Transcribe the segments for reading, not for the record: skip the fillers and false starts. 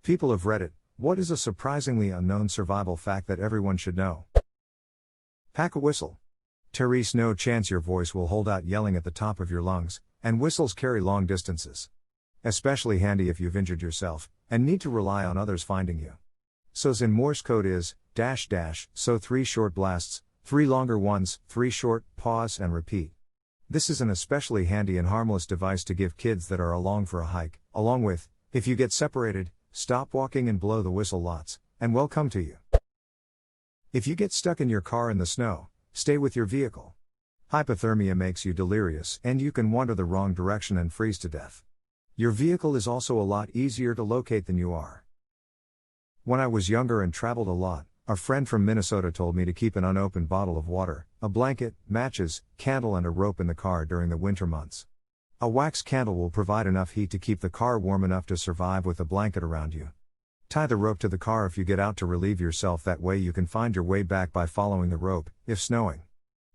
People of Reddit, what is a surprisingly unknown survival fact that everyone should know? Pack a whistle. Therese, no chance your voice will hold out yelling at the top of your lungs, and whistles carry long distances. Especially handy if you've injured yourself, and need to rely on others finding you. So's in Morse code is, -- so 3 short blasts, 3 longer ones, 3 short, pause and repeat. This is an especially handy and harmless device to give kids that are along for a hike, along with, if you get separated, stop walking and blow the whistle lots, and welcome to you. If you get stuck in your car in the snow, stay with your vehicle. Hypothermia makes you delirious and you can wander the wrong direction and freeze to death. Your vehicle is also a lot easier to locate than you are. When I was younger and traveled a lot, a friend from Minnesota told me to keep an unopened bottle of water, a blanket, matches, candle and a rope in the car during the winter months. A wax candle will provide enough heat to keep the car warm enough to survive with a blanket around you. Tie the rope to the car if you get out to relieve yourself, that way you can find your way back by following the rope, if snowing.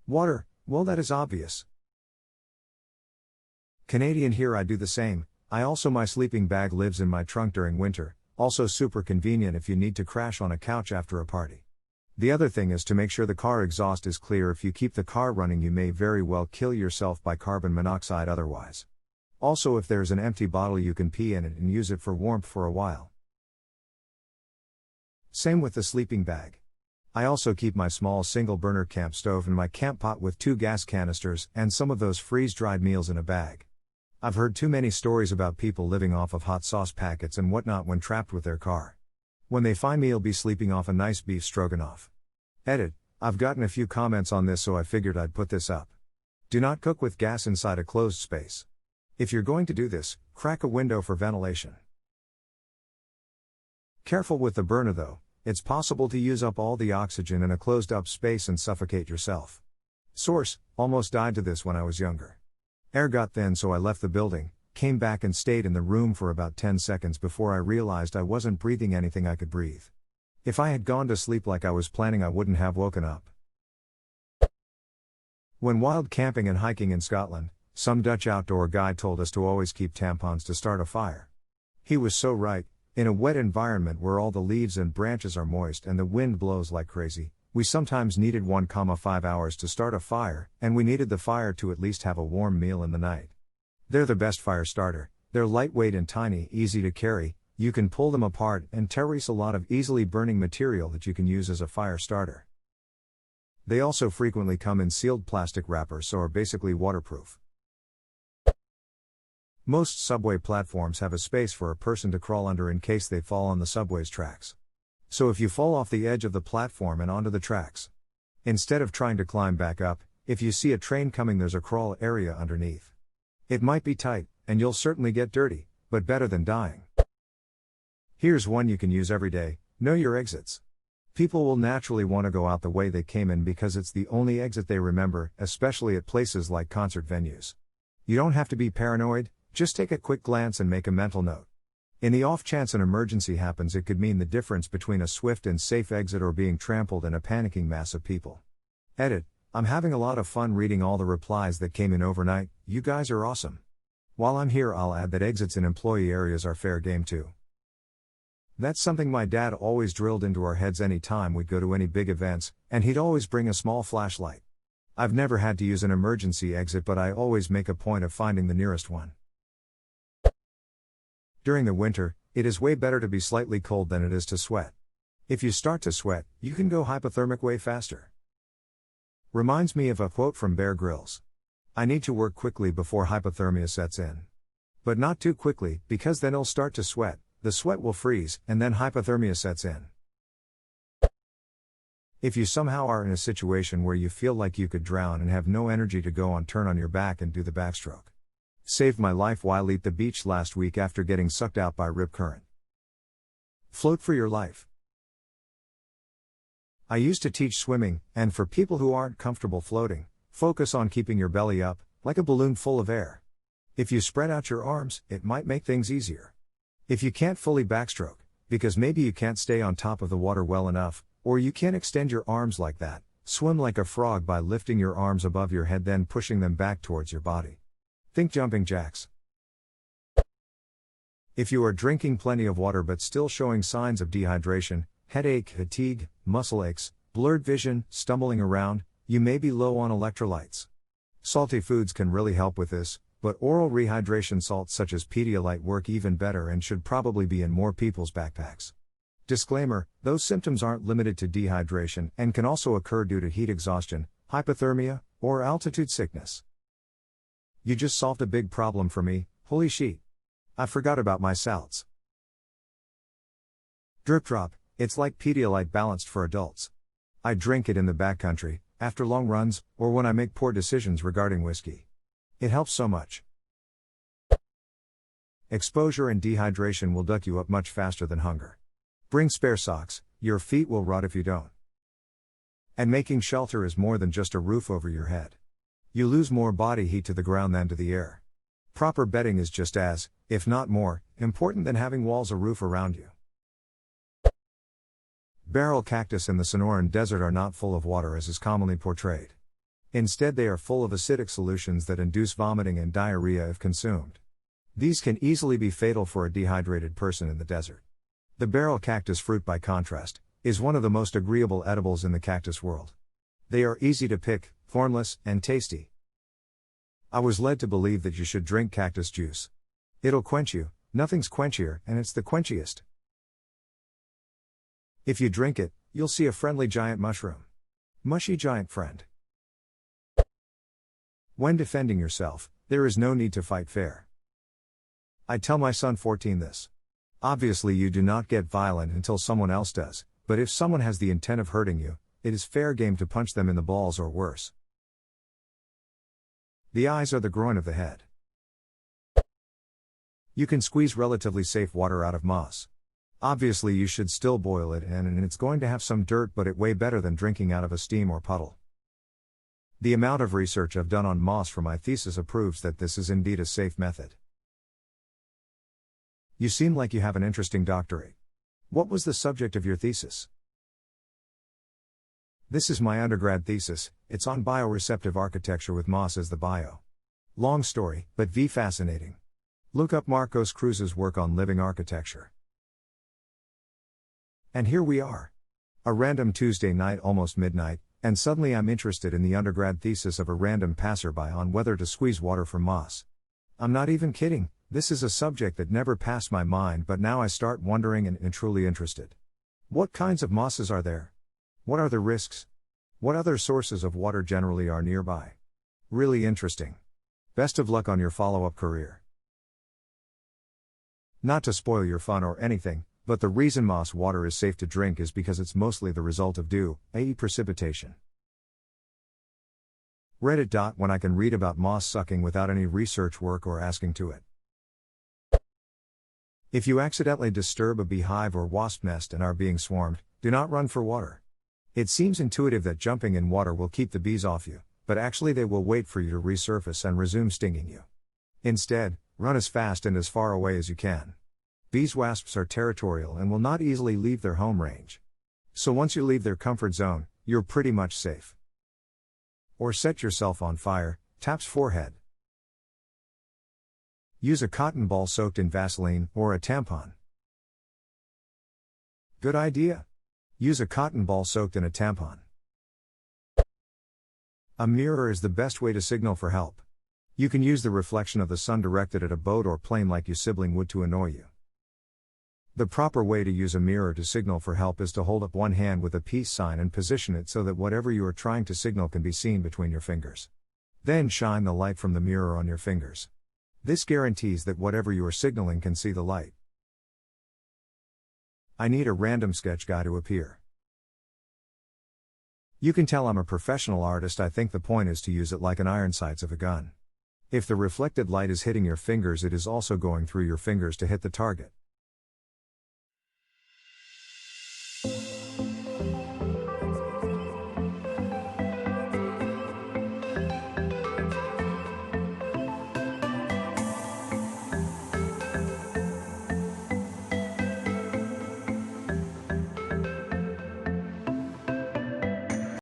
Water, well, that is obvious. Canadian here, I do the same. My sleeping bag lives in my trunk during winter, also super convenient if you need to crash on a couch after a party. The other thing is to make sure the car exhaust is clear. If you keep the car running you may very well kill yourself by carbon monoxide otherwise. Also, if there's an empty bottle you can pee in it and use it for warmth for a while. Same with the sleeping bag. I also keep my small single burner camp stove and my camp pot with 2 gas canisters and some of those freeze-dried meals in a bag. I've heard too many stories about people living off of hot sauce packets and whatnot when trapped with their car. When they find me, you'll be sleeping off a nice beef stroganoff. Edit, I've gotten a few comments on this, so I figured I'd put this up. Do not cook with gas inside a closed space. If you're going to do this, crack a window for ventilation. Careful with the burner though, it's possible to use up all the oxygen in a closed up space and suffocate yourself. Source, almost died to this when I was younger. Air got thin, so I left the building, came back and stayed in the room for about 10 seconds before I realized I wasn't breathing anything I could breathe. If I had gone to sleep like I was planning, I wouldn't have woken up. When wild camping and hiking in Scotland, some Dutch outdoor guide told us to always keep tampons to start a fire. He was so right. In a wet environment where all the leaves and branches are moist and the wind blows like crazy, we sometimes needed 1,5 hours to start a fire, and we needed the fire to at least have a warm meal in the night. They're the best fire starter. They're lightweight and tiny, easy to carry. You can pull them apart and terrace a lot of easily burning material that you can use as a fire starter. They also frequently come in sealed plastic wrappers, so are basically waterproof. Most subway platforms have a space for a person to crawl under in case they fall on the subway's tracks. So if you fall off the edge of the platform and onto the tracks, instead of trying to climb back up, if you see a train coming, there's a crawl area underneath. It might be tight, and you'll certainly get dirty, but better than dying. Here's one you can use every day: know your exits. People will naturally want to go out the way they came in because it's the only exit they remember, especially at places like concert venues. You don't have to be paranoid, just take a quick glance and make a mental note. In the off chance an emergency happens, it could mean the difference between a swift and safe exit or being trampled in a panicking mass of people. Edit, I'm having a lot of fun reading all the replies that came in overnight. You guys are awesome. While I'm here, I'll add that exits in employee areas are fair game too. That's something my dad always drilled into our heads any time we'd go to any big events, and he'd always bring a small flashlight. I've never had to use an emergency exit, but I always make a point of finding the nearest one. During the winter, it is way better to be slightly cold than it is to sweat. If you start to sweat, you can go hypothermic way faster. Reminds me of a quote from Bear Grylls. I need to work quickly before hypothermia sets in. But not too quickly, because then I'll start to sweat, the sweat will freeze, and then hypothermia sets in. If you somehow are in a situation where you feel like you could drown and have no energy to go on, turn on your back and do the backstroke. Saved my life while at the beach last week after getting sucked out by rip current. Float for your life. I used to teach swimming, and for people who aren't comfortable floating, focus on keeping your belly up, like a balloon full of air. If you spread out your arms, it might make things easier. If you can't fully backstroke, because maybe you can't stay on top of the water well enough, or you can't extend your arms like that, swim like a frog by lifting your arms above your head then pushing them back towards your body. Think jumping jacks. If you are drinking plenty of water but still showing signs of dehydration, headache, fatigue, muscle aches, blurred vision, stumbling around, you may be low on electrolytes. Salty foods can really help with this, but oral rehydration salts such as Pedialyte work even better and should probably be in more people's backpacks. Disclaimer, those symptoms aren't limited to dehydration and can also occur due to heat exhaustion, hypothermia, or altitude sickness. You just solved a big problem for me, holy shit. I forgot about my salts. Drip Drop, it's like Pedialyte balanced for adults. I drink it in the backcountry, after long runs, or when I make poor decisions regarding whiskey. It helps so much. Exposure and dehydration will duck you up much faster than hunger. Bring spare socks, your feet will rot if you don't. And making shelter is more than just a roof over your head. You lose more body heat to the ground than to the air. Proper bedding is just as, if not more, important than having walls or roof around you. Barrel cactus in the Sonoran Desert are not full of water as is commonly portrayed. Instead, they are full of acidic solutions that induce vomiting and diarrhea if consumed. These can easily be fatal for a dehydrated person in the desert. The barrel cactus fruit, by contrast, is one of the most agreeable edibles in the cactus world. They are easy to pick, thornless, and tasty. I was led to believe that you should drink cactus juice. It'll quench you, nothing's quenchier, and it's the quenchiest. If you drink it, you'll see a friendly giant mushroom. Mushy giant friend. When defending yourself, there is no need to fight fair. I tell my son 14 this. Obviously you do not get violent until someone else does, but if someone has the intent of hurting you, it is fair game to punch them in the balls or worse. The eyes are the groin of the head. You can squeeze relatively safe water out of moss. Obviously you should still boil it and it's going to have some dirt, but it's way better than drinking out of a steam or puddle. The amount of research I've done on moss for my thesis proves that this is indeed a safe method. You seem like you have an interesting doctorate. What was the subject of your thesis? This is my undergrad thesis, it's on bioreceptive architecture with moss as the bio. Long story, but fascinating. Look up Marcos Cruz's work on living architecture. And here we are. A random Tuesday night, almost midnight, and suddenly I'm interested in the undergrad thesis of a random passerby on whether to squeeze water from moss. I'm not even kidding. This is a subject that never passed my mind, but now I start wondering and truly interested. What kinds of mosses are there? What are the risks? What other sources of water generally are nearby? Really interesting. Best of luck on your follow-up career. Not to spoil your fun or anything, but the reason moss water is safe to drink is because it's mostly the result of dew, i.e. precipitation. Reddit. When I can read about moss sucking without any research work or asking to it. If you accidentally disturb a beehive or wasp nest and are being swarmed, do not run for water. It seems intuitive that jumping in water will keep the bees off you, but actually they will wait for you to resurface and resume stinging you. Instead, run as fast and as far away as you can. Beeswaspes are territorial and will not easily leave their home range. So once you leave their comfort zone, you're pretty much safe. Or set yourself on fire, taps forehead. Use a cotton ball soaked in Vaseline or a tampon. Good idea. Use a cotton ball soaked in a tampon. A mirror is the best way to signal for help. You can use the reflection of the sun directed at a boat or plane like your sibling would to annoy you. The proper way to use a mirror to signal for help is to hold up one hand with a peace sign and position it so that whatever you are trying to signal can be seen between your fingers. Then shine the light from the mirror on your fingers. This guarantees that whatever you are signaling can see the light. I need a random sketch guy to appear. You can tell I'm a professional artist. I think the point is to use it like an iron sights of a gun. If the reflected light is hitting your fingers, it is also going through your fingers to hit the target.